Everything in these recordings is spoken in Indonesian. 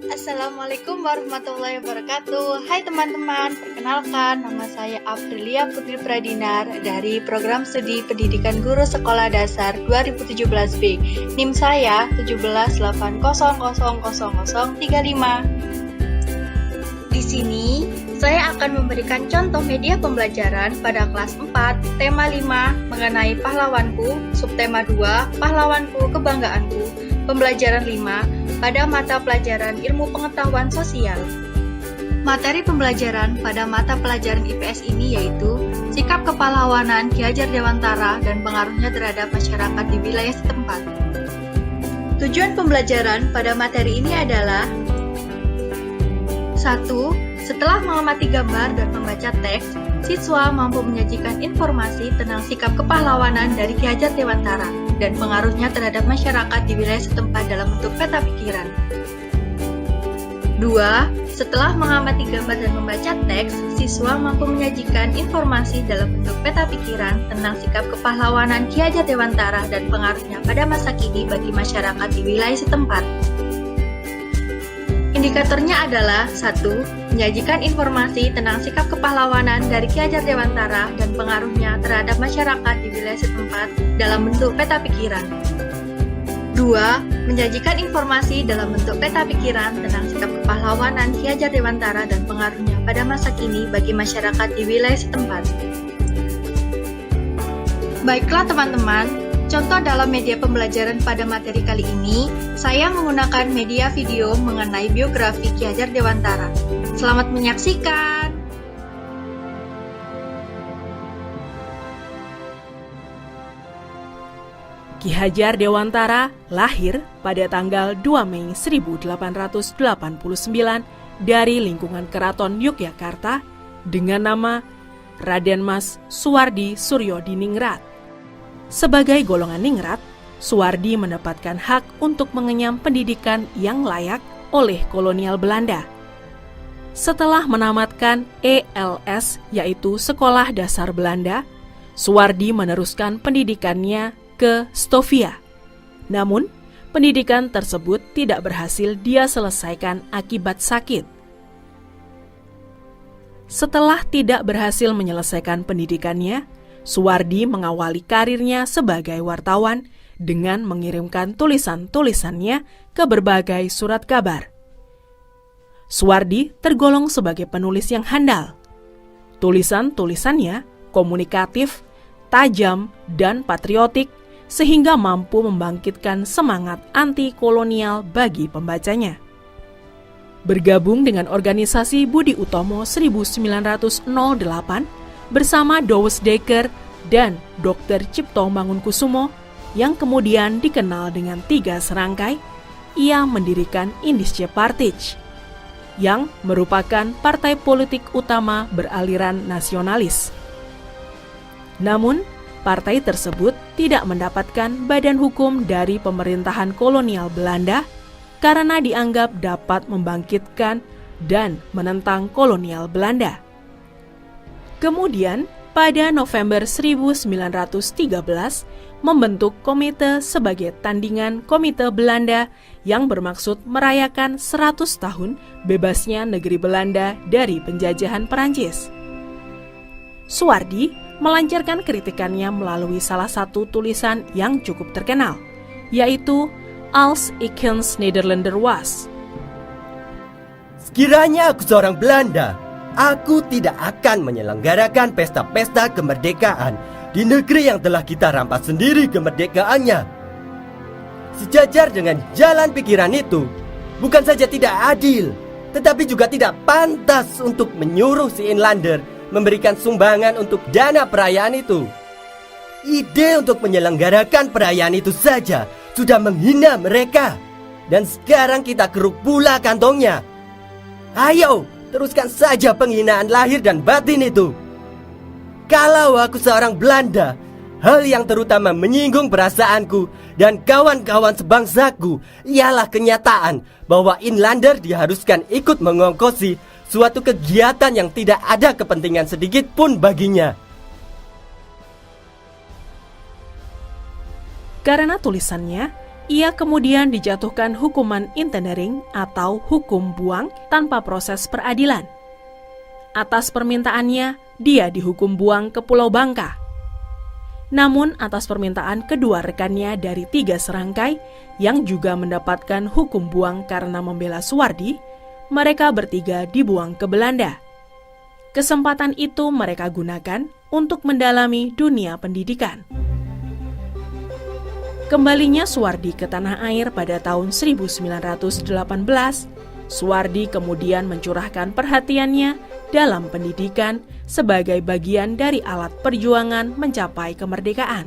Assalamualaikum warahmatullahi wabarakatuh. Hai teman-teman, perkenalkan nama saya Aprilia Putri Pradinar dari Program Studi Pendidikan Guru Sekolah Dasar 2017B. NIM saya 178000035. Di sini saya akan memberikan contoh media pembelajaran pada kelas 4, tema 5 mengenai pahlawanku, subtema 2, pahlawanku kebanggaanku, pembelajaran 5 pada mata pelajaran Ilmu Pengetahuan Sosial. Materi pembelajaran pada mata pelajaran IPS ini yaitu sikap kepahlawanan Ki Hajar Dewantara dan pengaruhnya terhadap masyarakat di wilayah setempat. Tujuan pembelajaran pada materi ini adalah 1. Setelah mengamati gambar dan membaca teks, siswa mampu menyajikan informasi tentang sikap kepahlawanan dari Ki Hajar Dewantara dan pengaruhnya terhadap masyarakat di wilayah setempat dalam bentuk peta pikiran. 2. Setelah mengamati gambar dan membaca teks, siswa mampu menyajikan informasi dalam bentuk peta pikiran tentang sikap kepahlawanan Ki Hajar Dewantara dan pengaruhnya pada masa kini bagi masyarakat di wilayah setempat. Indikatornya adalah 1. Menyajikan informasi tentang sikap kepahlawanan dari Ki Hajar Dewantara dan pengaruhnya terhadap masyarakat di wilayah setempat dalam bentuk peta pikiran. 2. Menyajikan informasi dalam bentuk peta pikiran tentang sikap kepahlawanan Ki Hajar Dewantara dan pengaruhnya pada masa kini bagi masyarakat di wilayah setempat. Baiklah teman-teman, contoh dalam media pembelajaran pada materi kali ini, saya menggunakan media video mengenai biografi Ki Hajar Dewantara. Selamat menyaksikan! Ki Hajar Dewantara lahir pada tanggal 2 Mei 1889 dari lingkungan Keraton Yogyakarta dengan nama Raden Mas Suwardi Suryodiningrat. Sebagai golongan ningrat, Suwardi mendapatkan hak untuk mengenyam pendidikan yang layak oleh kolonial Belanda. Setelah menamatkan ELS, yaitu Sekolah Dasar Belanda, Suwardi meneruskan pendidikannya ke Stovia. Namun, pendidikan tersebut tidak berhasil dia selesaikan akibat sakit. Setelah tidak berhasil menyelesaikan pendidikannya, Suwardi mengawali karirnya sebagai wartawan dengan mengirimkan tulisan-tulisannya ke berbagai surat kabar. Suwardi tergolong sebagai penulis yang handal. Tulisan-tulisannya komunikatif, tajam, dan patriotik sehingga mampu membangkitkan semangat anti-kolonial bagi pembacanya. Bergabung dengan organisasi Budi Utomo 1908 bersama Douwes Dekker dan Dr. Cipto Mangunkusumo yang kemudian dikenal dengan 3 serangkai, ia mendirikan Indische Partij yang merupakan partai politik utama beraliran nasionalis. Namun, partai tersebut tidak mendapatkan badan hukum dari pemerintahan kolonial Belanda karena dianggap dapat membangkitkan dan menentang kolonial Belanda. Kemudian, pada November 1913, membentuk komite sebagai tandingan Komite Belanda yang bermaksud merayakan 100 tahun bebasnya negeri Belanda dari penjajahan Perancis. Suwardi melancarkan kritikannya melalui salah satu tulisan yang cukup terkenal, yaitu Als Ikens Nederlander Was. Sekiranya aku seorang Belanda, aku tidak akan menyelenggarakan pesta-pesta kemerdekaan di negeri yang telah kita rampas sendiri kemerdekaannya. Sejajar dengan jalan pikiran itu, bukan saja tidak adil, tetapi juga tidak pantas untuk menyuruh si Inlander memberikan sumbangan untuk dana perayaan itu. Ide untuk menyelenggarakan perayaan itu saja sudah menghina mereka, dan sekarang kita keruk pula kantongnya. Ayo, teruskan saja penghinaan lahir dan batin itu. Kalau aku seorang Belanda, hal yang terutama menyinggung perasaanku dan kawan-kawan sebangsaku ialah kenyataan bahwa Inlander diharuskan ikut mengongkosi suatu kegiatan yang tidak ada kepentingan sedikit pun baginya. Karena tulisannya, Ia kemudian dijatuhkan hukuman internering atau hukum buang tanpa proses peradilan. Atas permintaannya, dia dihukum buang ke Pulau Bangka. Namun atas permintaan kedua rekannya dari 3 serangkai yang juga mendapatkan hukum buang karena membela Suwardi, mereka bertiga dibuang ke Belanda. Kesempatan itu mereka gunakan untuk mendalami dunia pendidikan. Kembalinya Suwardi ke tanah air pada tahun 1918, Suwardi kemudian mencurahkan perhatiannya dalam pendidikan sebagai bagian dari alat perjuangan mencapai kemerdekaan.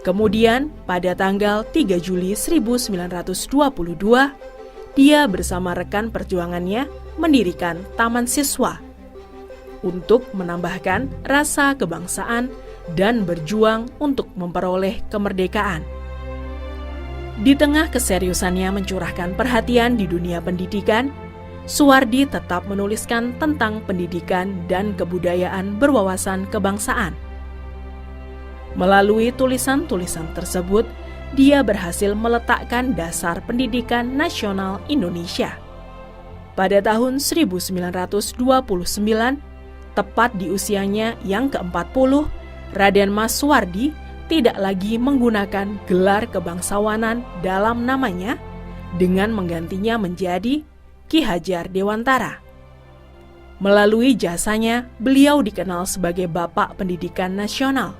Kemudian, pada tanggal 3 Juli 1922, dia bersama rekan perjuangannya mendirikan Taman Siswa untuk menambahkan rasa kebangsaan dan berjuang untuk memperoleh kemerdekaan. Di tengah keseriusannya mencurahkan perhatian di dunia pendidikan, Suwardi tetap menuliskan tentang pendidikan dan kebudayaan berwawasan kebangsaan. Melalui tulisan-tulisan tersebut, dia berhasil meletakkan dasar pendidikan nasional Indonesia. Pada tahun 1929, tepat di usianya yang ke-40, Raden Mas Suwardi tidak lagi menggunakan gelar kebangsawanan dalam namanya dengan menggantinya menjadi Ki Hajar Dewantara. Melalui jasanya, beliau dikenal sebagai Bapak Pendidikan Nasional.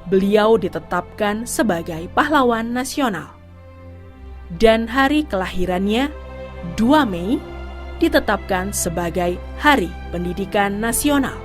Beliau ditetapkan sebagai pahlawan nasional. Dan hari kelahirannya, 2 Mei, ditetapkan sebagai Hari Pendidikan Nasional.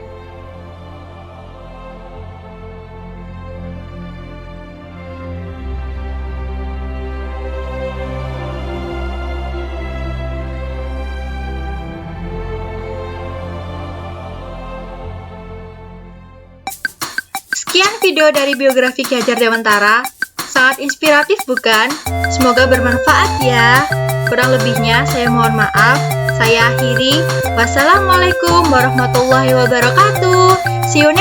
Sekian video dari biografi Ki Hajar Dewantara. Sangat inspiratif bukan? Semoga bermanfaat ya. Kurang lebihnya saya mohon maaf. Saya akhiri. Wassalamualaikum warahmatullahi wabarakatuh. See you next